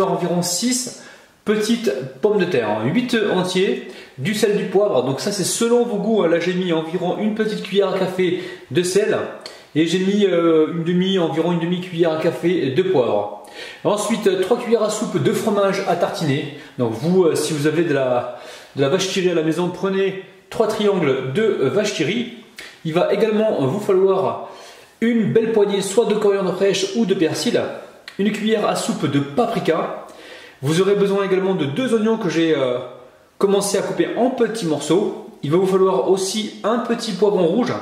environ 6 petites pommes de terre, 8 entiers, du sel, du poivre. Donc ça c'est selon vos goûts. Là j'ai mis environ une petite cuillère à café de sel et j'ai mis environ une demi-cuillère à café de poivre. Ensuite 3 cuillères à soupe de fromage à tartiner. Donc vous, si vous avez de la vache qui rit à la maison, prenez 3 triangles de vache qui rit. Il va également vous falloir une belle poignée soit de coriandre fraîche ou de persil, une cuillère à soupe de paprika. Vous aurez besoin également de 2 oignons que j'ai commencé à couper en petits morceaux. Il va vous falloir aussi un petit poivron rouge,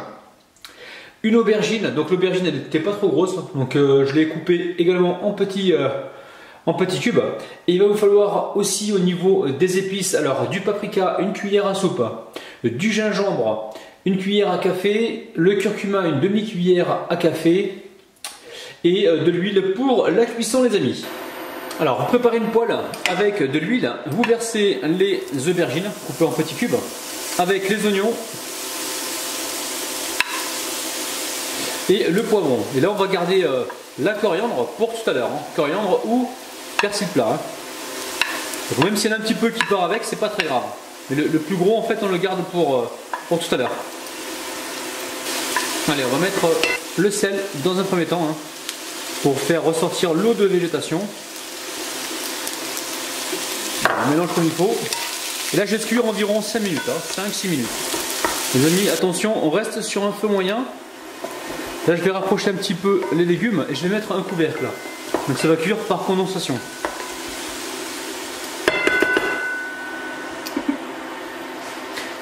une aubergine. Donc l'aubergine elle n'était pas trop grosse, donc je l'ai coupée également en petits cubes. Et il va vous falloir aussi au niveau des épices, alors du paprika, une cuillère à soupe, du gingembre, une cuillère à café, le curcuma, une demi-cuillère à café et de l'huile pour la cuisson les amis. Alors vous préparez une poêle avec de l'huile, vous versez les aubergines coupées en petits cubes avec les oignons et le poivron. Et là on va garder la coriandre pour tout à l'heure, coriandre ou persil plat. Donc, même s'il y en a un petit peu qui part avec, c'est pas très grave. Mais le plus gros en fait on le garde pour tout à l'heure. Allez, on va mettre le sel dans un premier temps pour faire ressortir l'eau de végétation. On mélange comme il faut. Et là je vais cuire environ 5 minutes, 5-6 minutes. Les amis, attention, on reste sur un feu moyen. Là je vais rapprocher un petit peu les légumes et je vais mettre un couvercle là. Donc ça va cuire par condensation.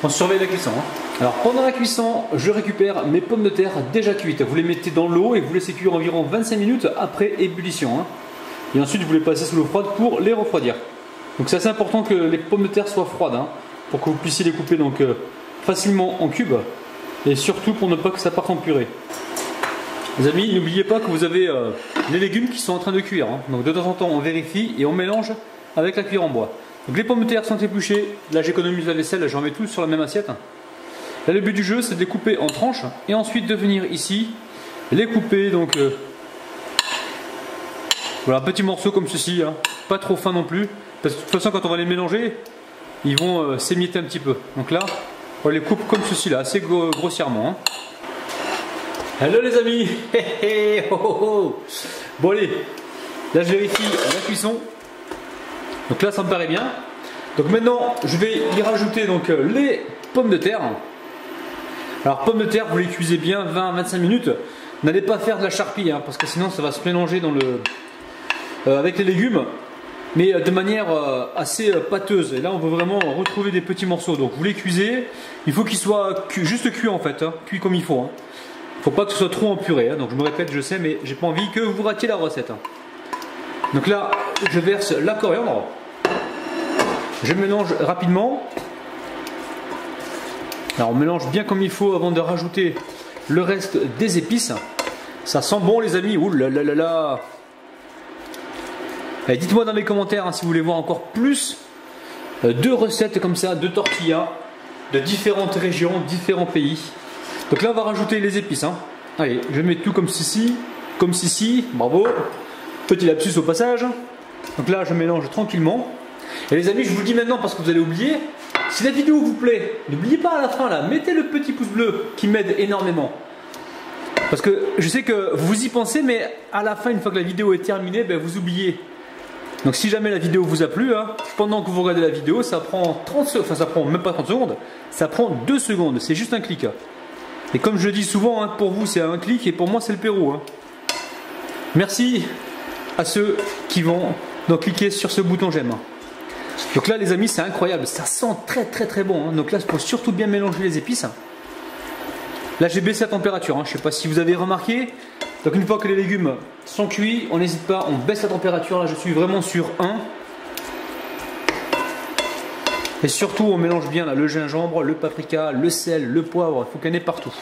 On surveille la cuisson. Alors pendant la cuisson, je récupère mes pommes de terre déjà cuites. Vous les mettez dans l'eau et vous laissez cuire environ 25 minutes après ébullition. Et ensuite vous les passez sous l'eau froide pour les refroidir. Donc c'est assez important que les pommes de terre soient froides pour que vous puissiez les couper donc, facilement en cubes et surtout pour ne pas que ça parte en purée. Les amis, n'oubliez pas que vous avez les légumes qui sont en train de cuire. Donc de temps en temps on vérifie et on mélange avec la cuillère en bois. Donc les pommes de terre sont épluchées. Là j'économise la vaisselle, j'en mets tous sur la même assiette. Là le but du jeu c'est de les couper en tranches et ensuite de venir ici les couper donc voilà, petits morceaux comme ceci, pas trop fins non plus. Parce que de toute façon quand on va les mélanger, ils vont s'émietter un petit peu. Donc là, on les coupe comme ceci là, assez grossièrement. Hello les amis. Bon allez, là je vérifie la cuisson. Donc là ça me paraît bien. Donc maintenant je vais y rajouter donc les pommes de terre. Alors pommes de terre, vous les cuisez bien 20-25 minutes. N'allez pas faire de la charpie parce que sinon ça va se mélanger dans avec les légumes. Mais de manière assez pâteuse. Et là on veut vraiment retrouver des petits morceaux. Donc vous les cuisez, il faut qu'ils soient juste cuits en fait, cuits comme il faut. Il ne faut pas que ce soit trop en purée. Donc je me répète, je sais, mais j'ai pas envie que vous ratiez la recette. Donc là je verse la coriandre. Je mélange rapidement. Alors on mélange bien comme il faut avant de rajouter le reste des épices. Ça sent bon les amis. Ouh là là là là. Dites-moi dans les commentaires si vous voulez voir encore plus de recettes comme ça, de tortillas, de différentes régions, différents pays. Donc là on va rajouter les épices. Allez, je mets tout comme ceci, bravo. Petit lapsus au passage. Donc là je mélange tranquillement. Et les amis, je vous le dis maintenant parce que vous allez oublier. Si la vidéo vous plaît, n'oubliez pas à la fin là, mettez le petit pouce bleu qui m'aide énormément. Parce que je sais que vous y pensez, mais à la fin, une fois que la vidéo est terminée, vous oubliez. Donc si jamais la vidéo vous a plu, pendant que vous regardez la vidéo, ça prend 30 secondes, enfin ça prend même pas 30 secondes, ça prend 2 secondes, c'est juste un clic. Et comme je le dis souvent, pour vous c'est un clic et pour moi c'est le Pérou. Merci à ceux qui vont donc cliquer sur ce bouton j'aime. Donc là les amis c'est incroyable, ça sent très bon. Donc là il faut surtout bien mélanger les épices. Là j'ai baissé la température, je ne sais pas si vous avez remarqué. Donc une fois que les légumes sont cuits, on n'hésite pas, on baisse la température. Là je suis vraiment sur 1. Et surtout on mélange bien là, le gingembre, le paprika, le sel, le poivre, il faut qu'il y en ait partout.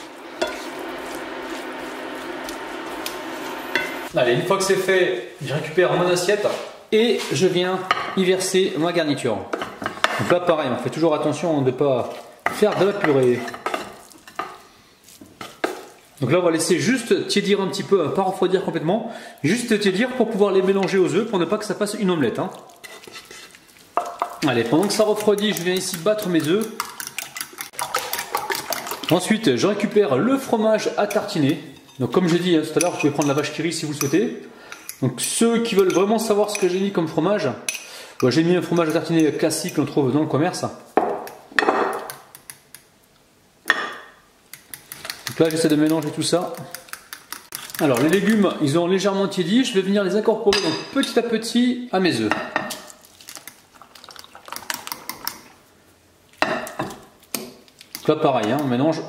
Allez, une fois que c'est fait, je récupère mon assiette et je viens y verser ma garniture. Donc là pareil, on fait toujours attention de ne pas faire de la purée. Donc là on va laisser juste tiédir un petit peu, pas refroidir complètement, juste tiédir pour pouvoir les mélanger aux œufs pour ne pas que ça fasse une omelette. Hein. Allez, pendant que ça refroidit, je viens ici battre mes œufs. Ensuite, je récupère le fromage à tartiner. Donc comme j'ai dit tout à l'heure, vous pouvez prendre la vache qui rit si vous le souhaitez. Donc ceux qui veulent vraiment savoir ce que j'ai mis comme fromage, j'ai mis un fromage à tartiner classique qu'on trouve dans le commerce. Donc là j'essaie de mélanger tout ça. Alors les légumes, ils ont légèrement tiédi, je vais venir les incorporer donc petit à petit à mes œufs. Donc là pareil, hein, on mélange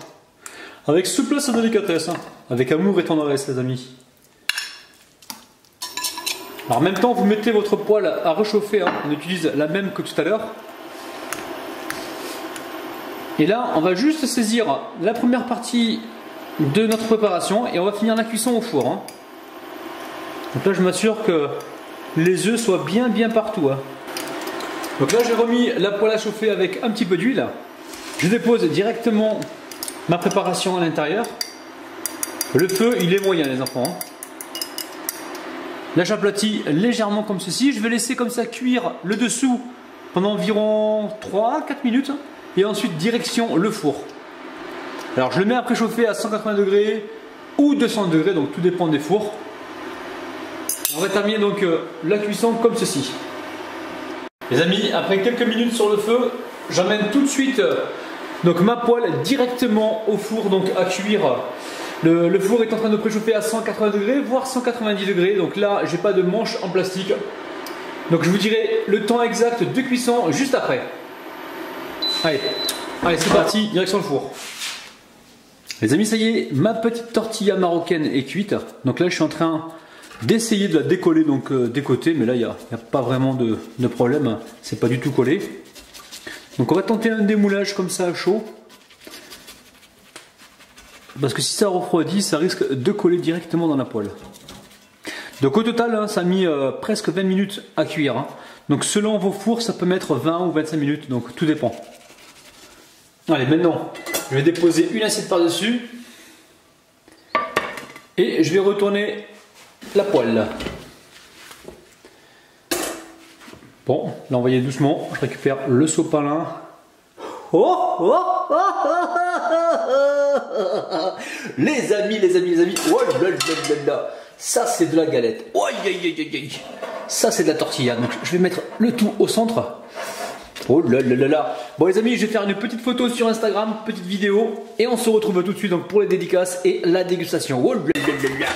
avec souplesse et délicatesse, hein, avec amour et tendresse les amis. Alors en même temps vous mettez votre poêle à réchauffer, hein, on utilise la même que tout à l'heure. Et là on va juste saisir la première partie de notre préparation et on va finir la cuisson au four. Hein. Donc là je m'assure que les œufs soient bien partout. Hein. Donc là j'ai remis la poêle à chauffer avec un petit peu d'huile. Je dépose directement ma préparation à l'intérieur. Le feu il est moyen les enfants. Hein. Là j'aplatis légèrement comme ceci. Je vais laisser comme ça cuire le dessous pendant environ 3-4 minutes. Et ensuite direction le four. Alors je le mets à préchauffer à 180 degrés ou 200 degrés, donc tout dépend des fours. On va terminer donc la cuisson comme ceci. Les amis, après quelques minutes sur le feu, j'emmène tout de suite donc ma poêle directement au four, donc à cuire. Le four est en train de préchauffer à 180 degrés, voire 190 degrés. Donc là, j'ai pas de manche en plastique. Donc je vous dirai le temps exact de cuisson juste après. Allez c'est parti, direction le four. Les amis, ça y est, ma petite tortilla marocaine est cuite. Donc là, je suis en train d'essayer de la décoller donc des côtés, mais là, il n'y a pas vraiment de problème. C'est pas du tout collé. Donc on va tenter un démoulage comme ça à chaud. Parce que si ça refroidit, ça risque de coller directement dans la poêle. Donc au total, hein, ça a mis presque 20 minutes à cuire. Hein. Donc selon vos fours, ça peut mettre 20 ou 25 minutes, donc tout dépend. Allez, maintenant, je vais déposer une assiette par-dessus. Et je vais retourner la poêle. Bon, là on va y aller doucement. Je récupère le sopalin. Les amis. Oh là là. Ça c'est de la galette. Ça c'est de la tortilla. Donc je vais mettre le tout au centre. Oh là là là là. Bon les amis, je vais faire une petite photo sur Instagram, petite vidéo, et on se retrouve tout de suite donc pour les dédicaces et la dégustation. Oh là là là là.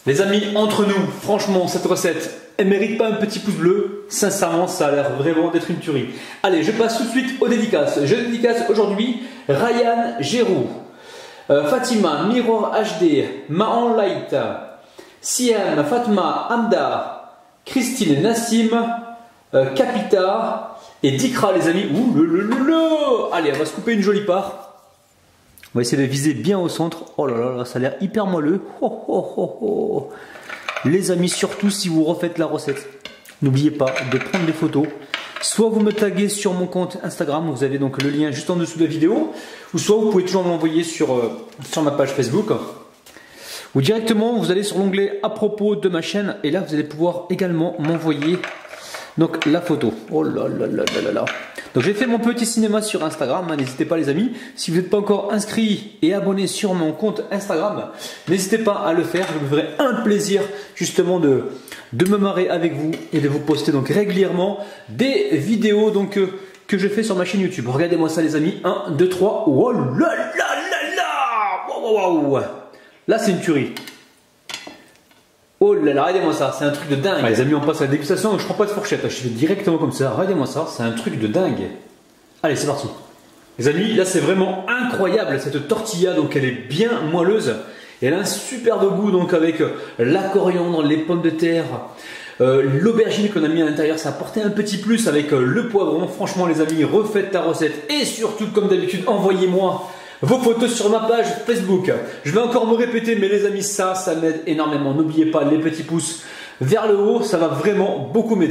Les amis, entre nous, franchement cette recette, elle mérite pas un petit pouce bleu. Sincèrement, ça a l'air vraiment d'être une tuerie. Allez, je passe tout de suite aux dédicaces. Je dédicace aujourd'hui Ryan Gérou, Fatima, Mirror HD, Mahan Light, Siam, Fatma, Amda, Christine, Nassim, Capita et Dikra les amis. Ouh, allez, on va se couper une jolie part. On va essayer de viser bien au centre. Oh là là, ça a l'air hyper moelleux. Les amis, surtout si vous refaites la recette, n'oubliez pas de prendre des photos. Soit vous me taguez sur mon compte Instagram, vous avez donc le lien juste en dessous de la vidéo, ou soit vous pouvez toujours m'envoyer sur ma page Facebook. Ou directement, vous allez sur l'onglet à propos de ma chaîne, et là vous allez pouvoir également m'envoyer donc la photo. Oh là là là là là là. Donc j'ai fait mon petit cinéma sur Instagram, hein, n'hésitez pas les amis. Si vous n'êtes pas encore inscrit et abonné sur mon compte Instagram, n'hésitez pas à le faire. Je me ferai un plaisir justement de me marrer avec vous et de vous poster donc régulièrement des vidéos donc, que je fais sur ma chaîne YouTube. Regardez-moi ça les amis. 1, 2, 3. Oh là là là là. Wow. Là c'est une tuerie. Oh là là, regardez-moi ça, c'est un truc de dingue. Les amis, on passe à la dégustation, donc je prends pas de fourchette, je fais directement comme ça. Regardez-moi ça, c'est un truc de dingue. Allez, c'est parti. Les amis, là c'est vraiment incroyable cette tortilla, donc elle est bien moelleuse. Et elle a un superbe goût, donc avec la coriandre, les pommes de terre, l'aubergine qu'on a mis à l'intérieur, ça a apporté un petit plus avec le poivron. Franchement les amis, refaites la recette et surtout comme d'habitude, envoyez-moi vos photos sur ma page Facebook. Je vais encore me répéter, mais les amis, ça m'aide énormément. N'oubliez pas les petits pouces vers le haut, ça va vraiment beaucoup m'aider.